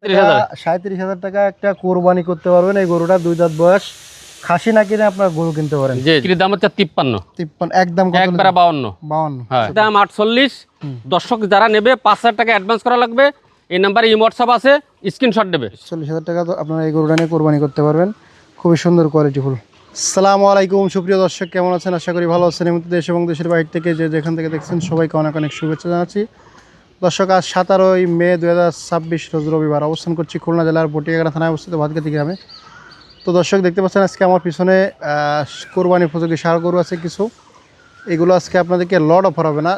37,000 টাকা একটা কোরবানি করতে পারবেন। এই গরুটা 2 দাঁত বয়স, খাসি না কিনে আপনার গরু কিনতে পারেন। জি, দাম হচ্ছে 53 একদম একবারে 52 হ্যাঁ দাম 48। দর্শক যারা নেবে 5,000 টাকা অ্যাডভান্স করা লাগবে। এই নাম্বারে হোয়াটসঅ্যাপ আছে, স্ক্রিনশট দেবে। 40,000 টাকা তো আপনারা এই গরুটা নিয়ে কোরবানি করতে পারবেন। খুবই সুন্দর কোয়ালিটিফুল। আসসালামু আলাইকুম সুপ্রিয় দর্শক, কেমন আছেন? আশা করি ভালো আছেন। এমনি দেশ এবং দেশের বাইরে থেকে যেখান থেকে দেখছেন সবাইকে অনেক অনেক শুভেচ্ছা জানাচ্ছি। দর্শক, আজ 17 মে 2026 রোজ রবিবার, অবস্থান করছি খুলনা জেলার বটিয়াঘাটা থানায় অবস্থিত ভাতগাতি গ্রামে। তো দর্শক দেখতে পাচ্ছেন আজকে আমার পিছনে কোরবানি উপযোগী ষাঁড় গরু আছে কিছু। এগুলো আজকে আপনাদেরকে লট অফার হবে না,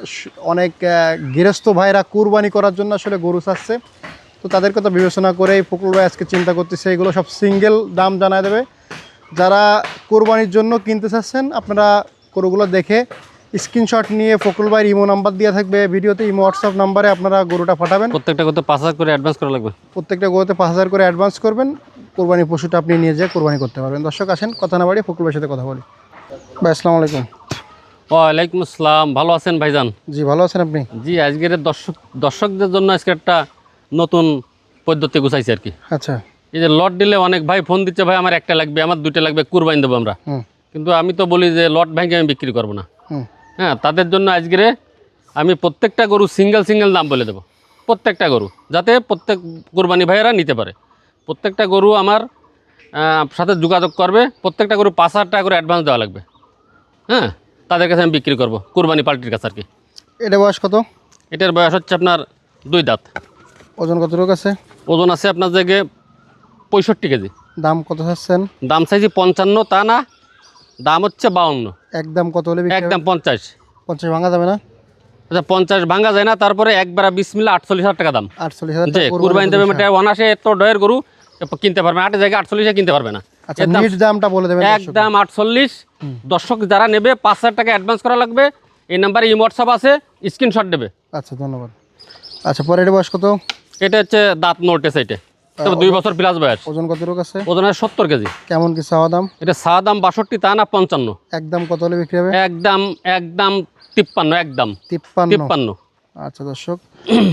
অনেক গৃহস্থ ভাইরা কোরবানি করার জন্য আসলে গরু চাচ্ছে। তো তাদের কথা বিবেচনা করে ফকুল ভাই আজকে চিন্তা করতেছে এগুলো সব সিঙ্গেল দাম জানায় দেবে। যারা কোরবানির জন্য কিনতে চাচ্ছেন আপনারা গরুগুলো দেখে স্ক্রিনশট নিয়ে ফকুল ভাইয়ের ইমো নাম্বার দেওয়া থাকবে ভিডিওতে, ইমো হোয়াটসঅ্যাপ নাম্বারে আপনারা গরুটা পাঠাবেন। প্রত্যেকটা করতে 5,000 করে অ্যাডভান্স করা লাগবে। প্রত্যেকটা গরুতে 5,000 করে অ্যাডভান্স করবেন। কোরবানি পশুটা আপনি নিয়ে যেয়ে কোরবানি করতে পারবেন। দর্শক আসেন, কথা না বাড়িয়ে ফকুল ভাইয়ের সাথে কথা বলি। ভাই আসসালামু আলাইকুম। ওয়ালাইকুম আসসালাম। ভালো আছেন ভাইজান? জি ভালো আছেন আপনি? জি, আজকের দর্শকদের জন্য আজকে একটা নতুন পদ্ধতি গুছাইছি আর কি। আচ্ছা, এই যে লট দিলে অনেক ভাই ফোন দিচ্ছে, ভাই আমার একটা লাগবে, আমার 2টা লাগবে, কুরবানি দেবো আমরা। কিন্তু আমি তো বলি যে লট ভাইকে আমি বিক্রি করবো না। হ্যাঁ, তাদের জন্য আজকের আমি প্রত্যেকটা গরু সিঙ্গেল দাম বলে দেবো। প্রত্যেকটা গরু যাতে প্রত্যেক কোরবানি ভাইয়েরা নিতে পারে। প্রত্যেকটা গরু আমার সাথে যোগাযোগ করবে। প্রত্যেকটা গরু 5,000 টাকা করে অ্যাডভান্স দেওয়া লাগবে। হ্যাঁ, তাদের কাছে আমি বিক্রি করবো, কোরবানি পার্টির কাছে আর কি। এটা বয়স কত? এটার বয়স হচ্ছে আপনার 2 দাঁত। ওজন কত রোগ আছে? ওজন আছে আপনার জায়গায় 65 কেজি। দাম কত চাচ্ছেন? দাম চাইছি 55, তা না, দাম হচ্ছে 52। একদম কত হলে? একদম 50। 50 ভাঙা যাবে না? আচ্ছা, 50 ভাঙা যায় না। তারপরে একবার বিসমিল্লাহ 48,000 টাকা দাম। 48,000 যে টাকা কুরবানি দেবে মানে অনাসে এত ডয়ের গরু কিনতে পারবে না। 8 জায়গায় 48 কিনতে পারবে না। আচ্ছা, নিট দামটা বলে দেবেন। একদম 48। দর্শক যারা নেবে 5,000 টাকা অ্যাডভান্স করা লাগবে। এই নাম্বারে হোয়াটসঅ্যাপ আছে, স্ক্রিনশট দেবে। আচ্ছা, ধন্যবাদ। আচ্ছা, পরে এটা বয়স কত? এটা হচ্ছে দাঁত নোটেস। এটা তবে 2 বছর প্লাস বয়স। ওজন কত রোগ আছে? ওজন 70 কেজি। কেমন কি চাওয়া দাম? এটা চা দাম 62, তা না 55। একদম কত হলে বিক্রি হবে? একদম 53। একদম 53। আচ্ছা দর্শক,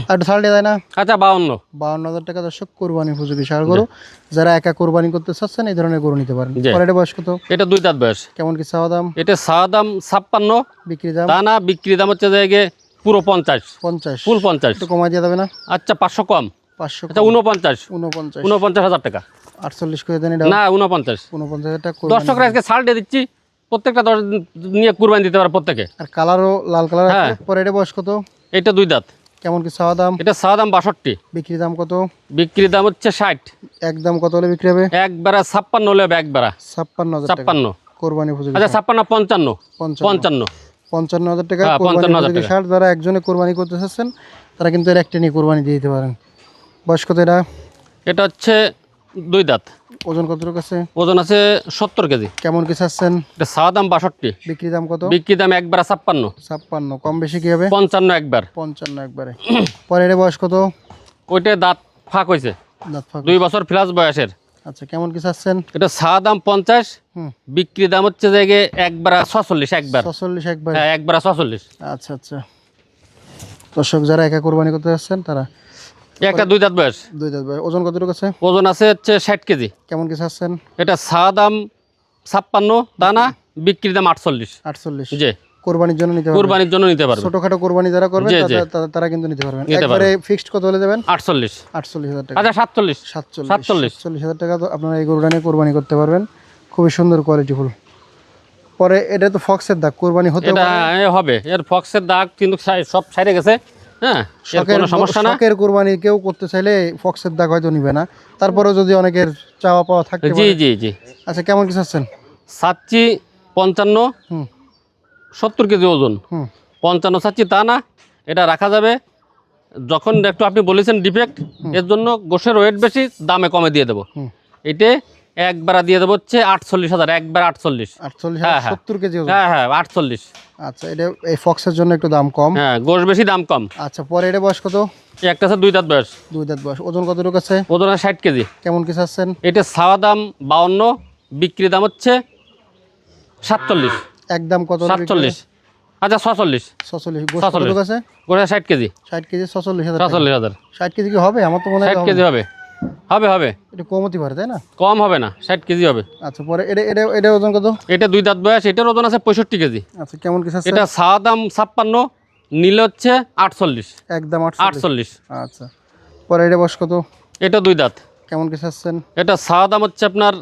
আর একটু ছাড় দেওয়া যায় না? আচ্ছা 52,000 টাকা দর্শক কোরবানি উপযোগী ষাঁড় গরু। যারা একা কোরবানি করতে চাচ্ছেন এই ধরনের গরু নিতে পারেন। পরে এটা বয়স কত? এটা 2 দাঁত বয়স। কেমন কি চাওয়া দাম? এটা চা দাম 56, বিক্রি দাম? তা না, বিক্রি দাম হচ্ছে জায়গায় পুরো 50। ফুল 50। একটু কমাই দেওয়া যাবে না? আচ্ছা 500 কম। 500? আচ্ছা 49,000 টাকা। 48 করে দেন। এটা না 49,000 টাকা। দর্শকরা আজকে ছাড় দিয়ে দিচ্ছি। প্রত্যেকটা নিয়ে কুরবানি দিতে পারে প্রত্যেকে। আর কালারও লাল কালার আছে। পরে এটা বয়স কত? এটা 2 দাঁত। কেমন কি চাওয়া দাম? এটা চা দাম 62। বিক্রি দাম কত? বিক্রি দাম হচ্ছে 60। একদম কত হলে বিক্রি হবে? একবারে 56 হলে হবে। একবারে 56,000 টাকা 56 কোরবানি উপযোগী। আচ্ছা 56, 55। 55,000 টাকা কোরবানি উপযোগী ষাঁড়। যারা একজনে কোরবানি করতে চাচ্ছেন তারা কিন্তু এর একটা নিয়ে কোরবানি দিয়ে দিতে পারেন। বয়স কত এটা? এটা হচ্ছে 2 দাঁত। ওজন কত আছে? ওজন আছে 70 কেজি। কেমন কি চাচ্ছেন? এটা চা দাম 62। বিক্রি দাম কত? বিক্রি দাম একবারে 56। 56 কম বেশি কি হবে? 55 একবার। 55 একবারে। পরে এটা বয়স কত? ওইটা দাঁত ফাঁক হয়েছে। দাঁত ফাঁক। 2 বছর প্লাস বয়সের। আচ্ছা, কেমন কি চাচ্ছেন? এটা চা দাম 50। বিক্রি দাম হচ্ছে জায়গায় একবারে 46। একবার 46 একবার? হ্যাঁ, একবারে 46। আচ্ছা আচ্ছা দর্শক, যারা একা কোরবানি করতে যাচ্ছেন তারা। একটা 2 দাঁত বয়স। 2 দাঁত বয়স। ওজন কত আছে? ওজন আছে হচ্ছে 60 কেজি। কেমন কি চাচ্ছেন? এটা চা দাম 56, তা না, বিক্রি দাম 48। 48? জি, কোরবানির জন্য নিতে পারবেন। কুরবানির জন্য নিতে পারবেন। ছোটখাটো কোরবানি যারা করবেন তারা কিন্তু নিতে পারবেন। একবারে ফিক্সড কত হলে দেবেন? 48,000 টাকা। আচ্ছা 47,000 টাকা তো আপনারা এই গরুটা নিয়ে কোরবানি করতে পারবেন। খুবই সুন্দর কোয়ালিটিফুল। পরে এটা তো ফক্সের দাগ, কোরবানি হতে হবে। এর ফক্সের দাগ কিন্তু সব ছাইড়ে গেছে। হ্যাঁ, কোনো সমস্যা না। শখের কোরবানি কেউ করতে চাইলে ফক্সের দাগ হয়তো নিবে না, তারপরেও যদি অনেকের চাওয়া পাওয়া থাকে। জি জি জি। আচ্ছা, কেমন কি চাচ্ছেন? চাচ্ছি 55, 70 কেজি ওজন। 55 চাচ্ছি, তা না, এটা রাখা যাবে। যখন একটু আপনি বলেছেন ডিফেক্ট, এর জন্য গোশের ওয়েট বেশি, দামে কমে দিয়ে দেবো। এটা একবার দিয়ে দেবো হচ্ছে 48,000। একবার 48। 70 কেজি ওজন? হ্যাঁ হ্যাঁ 48। আচ্ছা, এটা এই ফক্সের জন্য একটু দাম কম। হ্যাঁ, গোশ বেশি, দাম কম। আচ্ছা, পরে এটা বয়স কত? একটা আছে 2 দাঁত বয়স। 2 দাঁত বয়স। ওজন কত আছে? ওজন 60 কেজি। কেমন কি চাচ্ছেন? এটা চাওয়া দাম 52, বিক্রি দাম হচ্ছে 47। একদম কত? 47। আচ্ছা 46। 46 গোশ কত আছে? গোশ 60 কেজি। 60 কেজি 46,000 46,000। 60 কেজি কি হবে? আমার তো মনে হয় 60 কেজি হবে। হবে হবে, একটু কম হতে পারে তাই না? কম হবে না, 60 কেজি হবে। আচ্ছা, পরে এটা ওজন কত? এটা 2 দাঁত বয়স, এটার ওজন আছে 65 কেজি। আচ্ছা, কেমন কি আছে? এটা সাদা দাম 56, নীল হচ্ছে 48। একদম 48। আচ্ছা, পরে এটা বয়স কত? এটা 2 দাঁত। কেমন কি চাচ্ছেন? এটা সাদা দাম হচ্ছে আপনার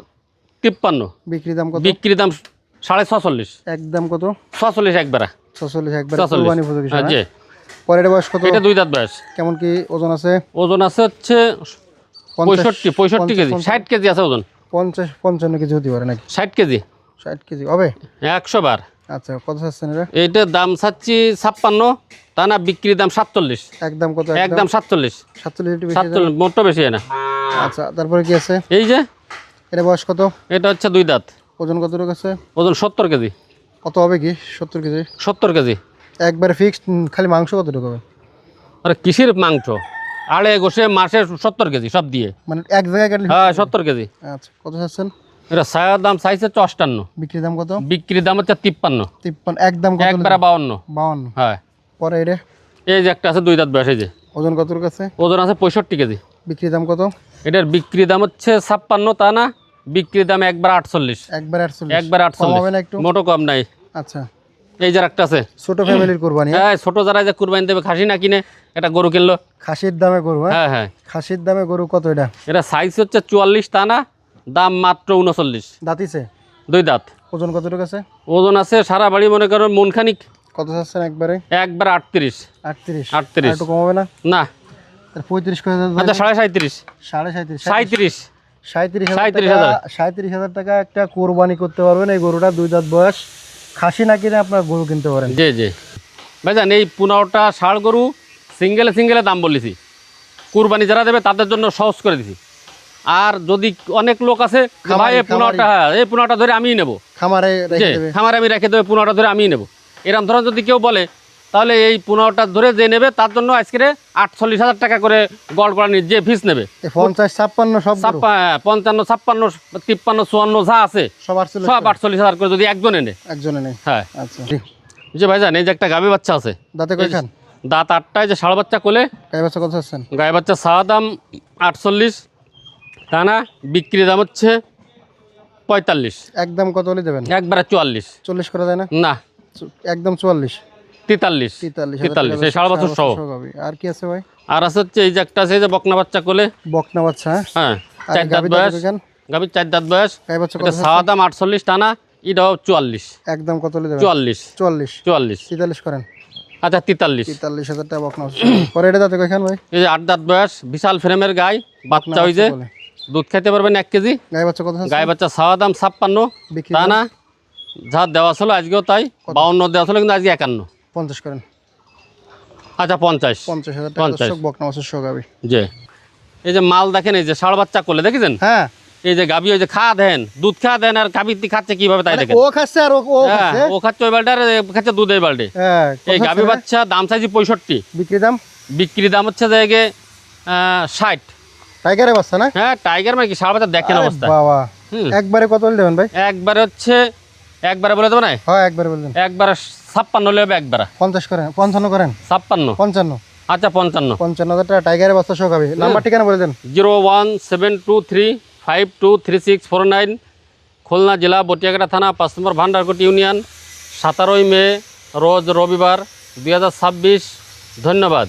53, বিক্রি দাম কত? বিক্রি দাম 46.5। একদম কত? 46 একবারে। 46 একবার 46। কুরবানি উপযোগী। হ্যাঁ জি। পরে এটা বয়স কত? এটা 2 দাঁত বয়স। কেমন কি ওজন আছে? ওজন আছে হচ্ছে 65 কেজি, 60 কেজি আছে ওজন। 55 কেজি হতে পারে নাকি? 60 কেজি, 60 কেজি হবে? 100 বার। আচ্ছা, কত চাচ্ছেন এটা? এইটার দাম চাচ্ছি 56, তা না বিক্রির দাম 47। একদম কত? একদম 47। 47 একটু বেশি। 47 মোটটা বেশি হয় না। আচ্ছা, তারপরে কি আছে? এই যে এটা বয়স কত? এটা হচ্ছে 2 দাঁত। ওজন কতটুকু আছে? ওজন 70 কেজি। কত হবে কি? 70 কেজি 70 কেজি। একবারে ফিক্সড। খালি মাংস কতটুকু হবে? আরে কিসের মাংস, আড়ে গোসে মাসে 70 কেজি সব দিয়ে, মানে এক জায়গায় কাটলে? হ্যাঁ 70 কেজি। আচ্ছা, কত চাচ্ছেন? এটা ছায়ার দাম চাইছে 58, বিক্রির দাম কত? বিক্রির দাম হচ্ছে 53। 53 একদম কত? একবারে 52। 52। হ্যাঁ। পরে এটা এই যে একটা আছে 2 দাঁত বয়স, এই যে ওজন কতটুকু আছে? ওজন আছে 65 কেজি। বিক্রির দাম কত? এটার বিক্রি দাম হচ্ছে 56, তা না বিক্রির দাম একবার 48। একবার 48? একবার কম হবে না 48, একটু? মোটো কম নাই। আচ্ছা, এই যে একটা আছে ছোট ফ্যামিলির কুরবানি? হ্যাঁ, ছোট যারা যে কুরবানি দেবে, খাসি না কিনে একটা গরু কিনলো, খাসির দামে গরু? হ্যাঁ হ্যাঁ। খাসির দামে গরু কত এটা? এটা সাইজ হচ্ছে 44, তা না দাম মাত্র 39। দাঁতিছে? 2 দাঁত। ওজন কতটুকু আছে? ওজন আছে সারা বাড়ি মনে করো মনখানিক। কত চাচ্ছেন একবারে? একবার 38। 38? 38 একটু কম হবে না? না। 35 করে দেন। আচ্ছা 37.5। 37.5? 37। 37,000 টাকা একটা কোরবানি করতে পারবেন এই গরুটা। 2 দাঁত বয়স, খাসি না কিনে আপনার গরু কিনতে পারেন। জি জি ভাইজান, এই 15টা ষাঁড় গরু সিঙ্গেলে দাম বলেছি, কুরবানি যারা দেবে তাদের জন্য সহজ করে দিছি। আর যদি অনেক লোক আছে যে ভাই এই 15টা, হ্যাঁ এই 15টা ধরে আমিই নেবো, খামারে রেখে দেবে? খামারে আমি রেখে দেবো, 15টা ধরে আমিই নেবো, এরকম ধরনের যদি কেউ বলে, তাহলে এই 15টা ধরে যে নেবে তার জন্য আজকে 48,000 টাকা করে গড় করা যে ফিস নেবে। 50, 56 সব গরু? 55, 56, 53, 54 যা আছে সব 48? সব 48,000 করে যদি একজনে নেয়। একজনে নেই? হ্যাঁ। আচ্ছা, যে ভাইজান এই যে একটা গাভী বাচ্চা আছে, দাঁতে কয়খান? দাঁত 8টায়, যে ষাঁড় বাচ্চা কোলে, গাই বাচ্চা কত আছেন? গায়ে বাচ্চা চাওয়া দাম 48, তা না বিক্রি দাম হচ্ছে 45। একদম কত হলে দেবেন? একবারে 44। 40 করা যায় না? না, একদম 44? 43। 43 এই ষাঁড় বাচ্চা সহ। আর কি আছে ভাই? আর আছে হচ্ছে এই যে একটা আছে, এই যে বকনা বাচ্চা কোলে, বকনা বাচ্চা? হ্যাঁ আর 4 দাঁত গাভী বয়স, কয়খান? গাভীর 4 দাঁত বয়স। গাই বাচ্চা কত এটা আছে? চাওয়া দাম 48, টা না এটাও 44। একদম কত হলে দেবেন? 44। 44? 44 করেন। আচ্ছা 43। 43,000 টাকা বকনা বাচ্চা। পরে এটা দাঁতে কয়খান ভাই? এই যে 8 দাঁত বয়স, বিশাল ফ্রেমের গাই বাচ্চা, ওই যে বলে। দুধ খেতে পারবেন 1 কেজি। গাই বাচ্চা কত আছে? গায়ে বাচ্চা চাওয়া দাম 56, বিক্রি তা দাম? না যা দেওয়া ছিল আজকেও তাই 52 দেওয়া ছিল, কিন্তু আজকে 51। 50 করেন। আচ্ছা 50। 50,000 টাকা 50। দর্শক বকনা বাচ্চা সহ গাভী। জি। এই যে মাল দেখেন, এই যে ষাঁড় বাচ্চা কোলে দেখেছেন, হ্যাঁ, এই যে গাভী, ওই যে খা দেন, দুধ খা দেন, আর গাভী খাচ্ছে কিভাবে তাই দেখেন। ও খাচ্ছে আর ও হ্যাঁ, খাচ্ছে? ও খাচ্ছে ওই বালটা, আর এ খাচ্ছে দুধ এই বালটি। হ্যাঁ, এই কত গাভী আছে? বাচ্চা দাম চাইছি 65, বিক্রি দাম? বিক্রি দাম হচ্ছে জায়গে 60। টাইগারের বাচ্চা না? হ্যাঁ টাইগার মানে কি, ষাঁড় বাচ্চা দেখেন আরে অবস্থা। বাবা, হুম। একবারে কত হলে দেবেন ভাই? একবারে হচ্ছে, একবারে বলে দেবো না, হ্যাঁ, একবারে বললেন। একবারে 56 হলে হবে, একবারে 50 করেন। 55 করেন। 56। 55? আচ্ছা 55। 55,000 টাকা টাইগারের বাচ্চা সহ গাভী। নাম্বার ঠিকানা বলে দেন। 01723523649, খুলনা জেলা, বটিয়াঘাটা থানা, 5 নম্বর ভান্ডারকোট ইউনিয়ন, 17 মে রোজ রবিবার 2026। ধন্যবাদ।